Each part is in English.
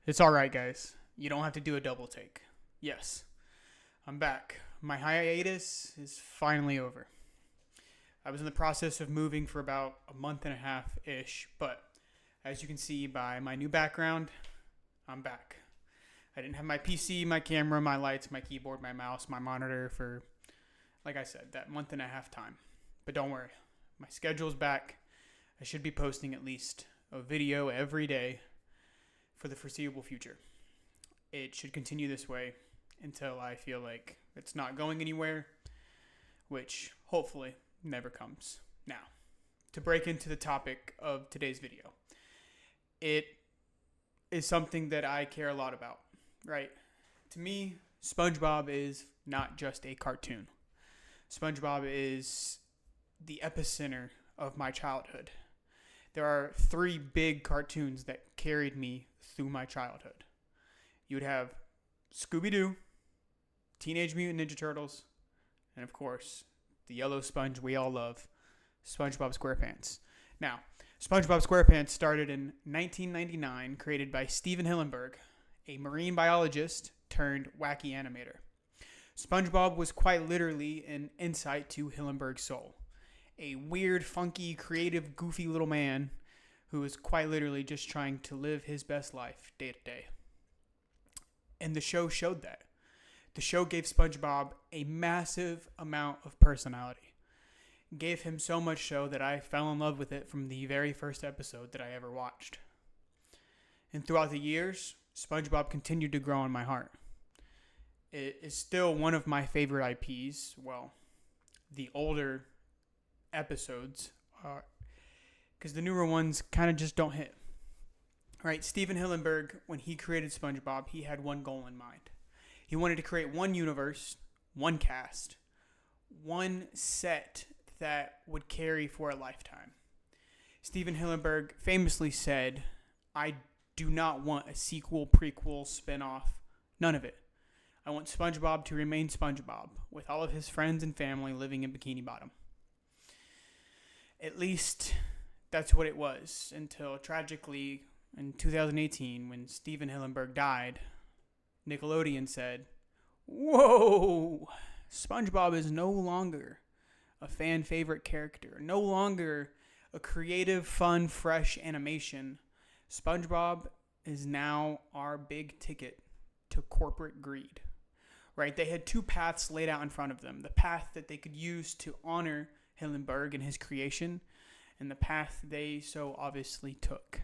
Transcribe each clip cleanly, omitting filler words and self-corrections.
It's alright, guys. You don't have to do a double take. Yes, I'm back. My hiatus is finally over. I was in the process of moving for about a month and a half ish, but as you can see by my new background, I'm back. I didn't have my PC, my camera, my lights, my keyboard, my mouse, my monitor for, like I said, that month and a half time. But don't worry, my schedule's back. I should be posting at least a video every day for the foreseeable future. It should continue this way until I feel like it's not going anywhere, which hopefully never comes. Now, to break into the topic of today's video, it is something that I care a lot about, right? To me, SpongeBob is not just a cartoon. SpongeBob is the epicenter of my childhood. There are three big cartoons that carried me through my childhood. You would have Scooby-Doo, Teenage Mutant Ninja Turtles, and of course, the yellow sponge we all love, SpongeBob SquarePants. Now, SpongeBob SquarePants started in 1999, created by Steven Hillenburg, a marine biologist turned wacky animator. SpongeBob was quite literally an insight to Hillenburg's soul. A weird, funky, creative, goofy little man who was quite literally just trying to live his best life day to day. And the show showed that. The show gave SpongeBob a massive amount of personality. Gave him so much so that I fell in love with it from the very first episode that I ever watched. And throughout the years, SpongeBob continued to grow in my heart. It is still one of my favorite IPs. Well, the older episodes are, because the newer ones kind of just don't hit. Right, Steven Hillenburg, when he created SpongeBob, he had one goal in mind. He wanted to create one universe, one cast, one set that would carry for a lifetime. Steven Hillenburg famously said, "I do not want a sequel, prequel, spin-off, none of it. I want SpongeBob to remain SpongeBob, with all of his friends and family living in Bikini Bottom." At least that's what it was until tragically in 2018 when Steven Hillenburg died. Nickelodeon said, "Whoa, SpongeBob is no longer a fan favorite character, no longer a creative, fun, fresh animation. SpongeBob is now our big ticket to corporate greed." Right? They had two paths laid out in front of them. The path that they could use to honor Hillenburg and his creation, and the path they so obviously took.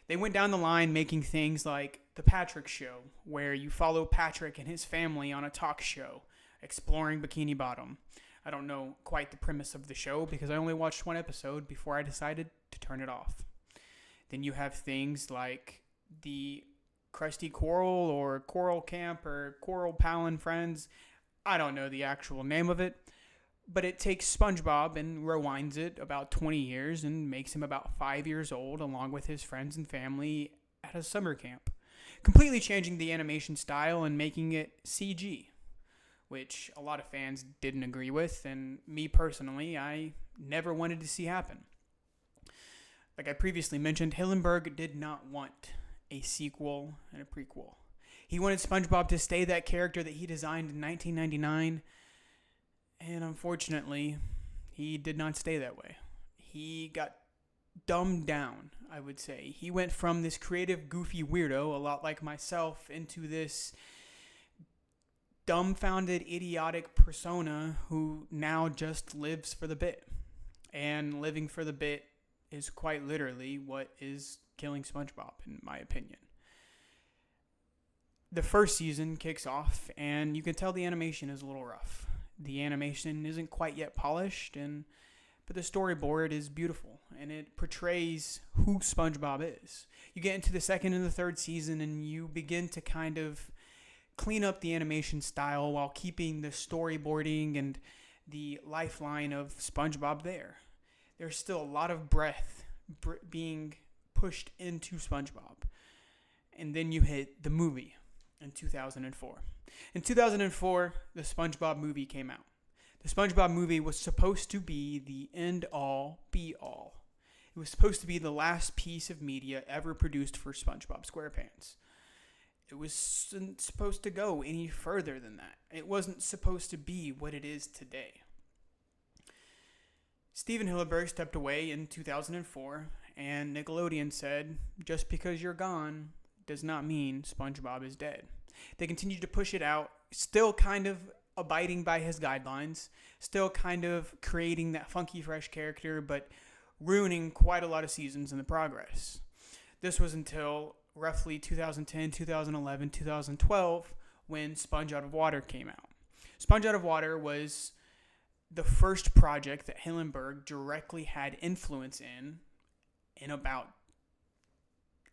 They went down the line making things like The Patrick Show, where you follow Patrick and his family on a talk show, exploring Bikini Bottom. I don't know quite the premise of the show because I only watched one episode before I decided to turn it off. Then you have things like the Krusty Coral or Coral Camp or Coral Pal and Friends. I don't know the actual name of it. But it takes SpongeBob and rewinds it about 20 years and makes him about 5 years old along with his friends and family at a summer camp. Completely changing the animation style and making it CG, which a lot of fans didn't agree with, and me personally, I never wanted to see happen. Like I previously mentioned, Hillenburg did not want a sequel and a prequel. He wanted SpongeBob to stay that character that he designed in 1999. And unfortunately, he did not stay that way. He got dumbed down, I would say. He went from this creative, goofy weirdo, a lot like myself, into this dumbfounded, idiotic persona who now just lives for the bit. And living for the bit is quite literally what is killing SpongeBob, in my opinion. The first season kicks off, and you can tell the animation is a little rough. The animation isn't quite yet polished, but the storyboard is beautiful, and it portrays who SpongeBob is. You get into the second and the third season, and you begin to kind of clean up the animation style while keeping the storyboarding and the lifeline of SpongeBob there. There's still a lot of breath being pushed into SpongeBob. And then you hit the movie in 2004. In 2004, the SpongeBob movie came out. The SpongeBob movie was supposed to be the end-all, be-all. It was supposed to be the last piece of media ever produced for SpongeBob SquarePants. It wasn't supposed to go any further than that. It wasn't supposed to be what it is today. Steven Hillenburg stepped away in 2004, and Nickelodeon said, just because you're gone does not mean SpongeBob is dead. They continued to push it out, still kind of abiding by his guidelines, still kind of creating that funky, fresh character, but ruining quite a lot of seasons in the progress. This was until roughly 2010, 2011, 2012, when Sponge Out of Water came out. Sponge Out of Water was the first project that Hillenburg directly had influence in about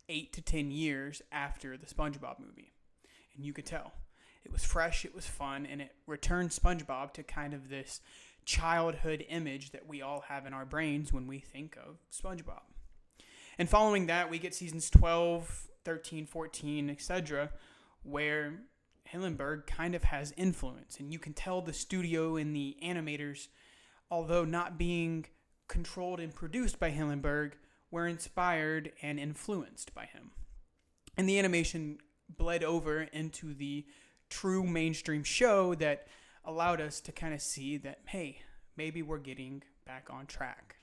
8 to 10 years after the SpongeBob movie. And you could tell. It was fresh, it was fun, and it returned SpongeBob to kind of this childhood image that we all have in our brains when we think of SpongeBob. And following that, we get seasons 12, 13, 14, etc., where Hillenburg kind of has influence. And you can tell the studio and the animators, although not being controlled and produced by Hillenburg, were inspired and influenced by him. And the animation bled over into the true mainstream show that allowed us to kind of see that, hey, maybe we're getting back on track.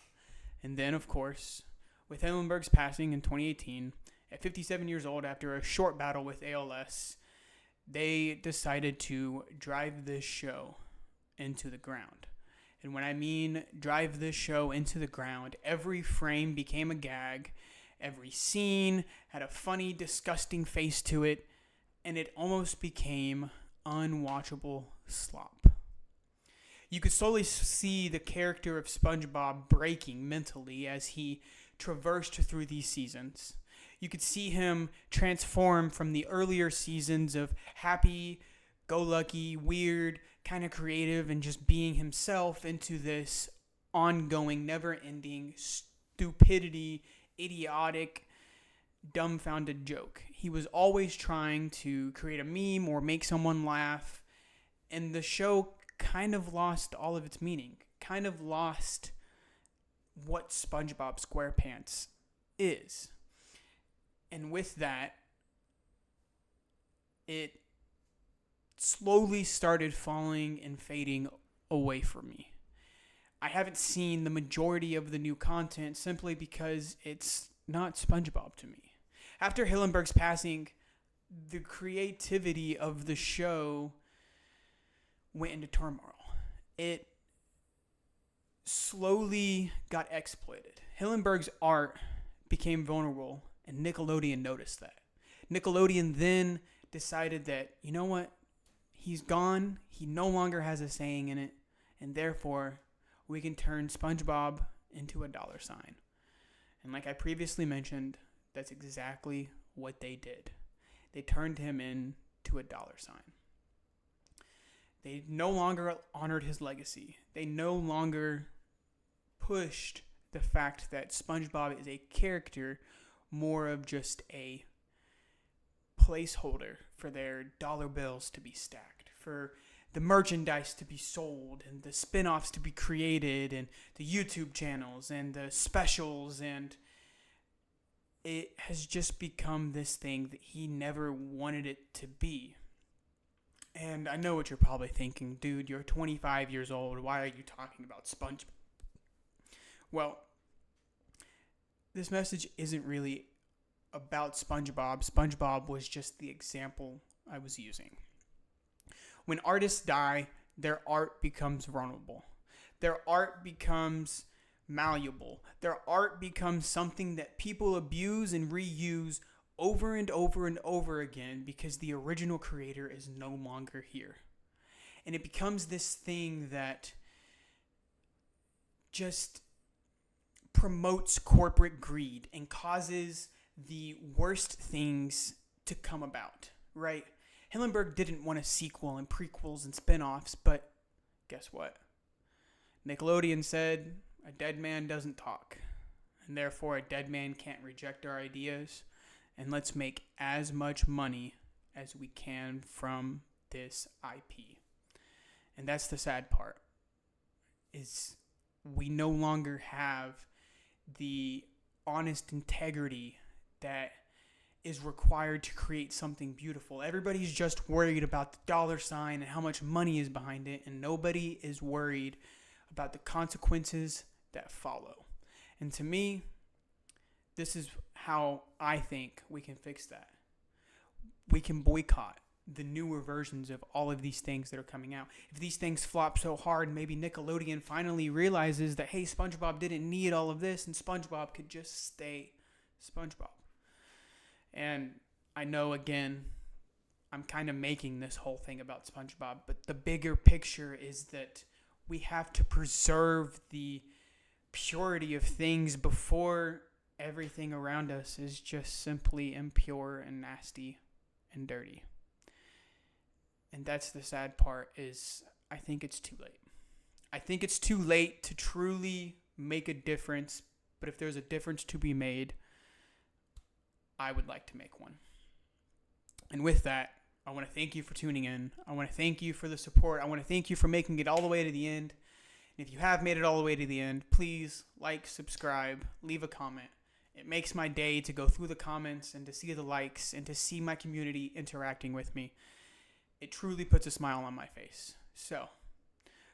And then, of course, with Hillenburg's passing in 2018, at 57 years old, after a short battle with ALS, they decided to drive this show into the ground. And when I mean drive this show into the ground, every frame became a gag. Every scene had a funny, disgusting face to it, and it almost became unwatchable slop. You could slowly see the character of SpongeBob breaking mentally as he traversed through these seasons. You could see him transform from the earlier seasons of happy, go lucky, weird, kind of creative, and just being himself into this ongoing, never-ending stupidity, idiotic, dumbfounded joke. He was always trying to create a meme or make someone laugh, and the show kind of lost all of its meaning, kind of lost what SpongeBob SquarePants is. And with that, it slowly started falling and fading away from me. I haven't seen the majority of the new content simply because it's not SpongeBob to me. After Hillenburg's passing, the creativity of the show went into turmoil. It slowly got exploited. Hillenburg's art became vulnerable, and Nickelodeon noticed that. Nickelodeon then decided that, you know what? He's gone. He no longer has a saying in it, and therefore, we can turn SpongeBob into a dollar sign. And like I previously mentioned, that's exactly what they did. They turned him into a dollar sign. They no longer honored his legacy. They no longer pushed the fact that SpongeBob is a character, more of just a placeholder for their dollar bills to be stacked, for the merchandise to be sold, and the spin-offs to be created, and the YouTube channels, and the specials, and it has just become this thing that he never wanted it to be. And I know what you're probably thinking, dude, you're 25 years old, why are you talking about SpongeBob? Well, this message isn't really about SpongeBob. SpongeBob was just the example I was using. When artists die, their art becomes vulnerable. Their art becomes malleable. Their art becomes something that people abuse and reuse over and over and over again because the original creator is no longer here. And it becomes this thing that just promotes corporate greed and causes the worst things to come about, right? Hillenburg didn't want a sequel and prequels and spin-offs, but guess what? Nickelodeon said a dead man doesn't talk, and therefore a dead man can't reject our ideas, and let's make as much money as we can from this IP. And that's the sad part, is we no longer have the honest integrity that is required to create something beautiful. Everybody's just worried about the dollar sign and how much money is behind it, and nobody is worried about the consequences that follow. And to me, this is how I think we can fix that. We can boycott the newer versions of all of these things that are coming out. If these things flop so hard, maybe Nickelodeon finally realizes that, hey, SpongeBob didn't need all of this and SpongeBob could just stay SpongeBob. And I know, again, I'm kind of making this whole thing about SpongeBob, but the bigger picture is that we have to preserve the purity of things before everything around us is just simply impure and nasty and dirty. And that's the sad part, is I think it's too late. I think it's too late to truly make a difference, but if there's a difference to be made, I would like to make one. And with that, I want to thank you for tuning in. I want to thank you for the support. I want to thank you for making it all the way to the end. And if you have made it all the way to the end, please like, subscribe, leave a comment. It makes my day to go through the comments and to see the likes and to see my community interacting with me. It truly puts a smile on my face. So,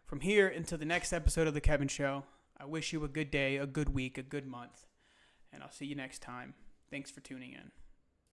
from here until the next episode of The Kevin Show, I wish you a good day, a good week, a good month, and I'll see you next time. Thanks for tuning in.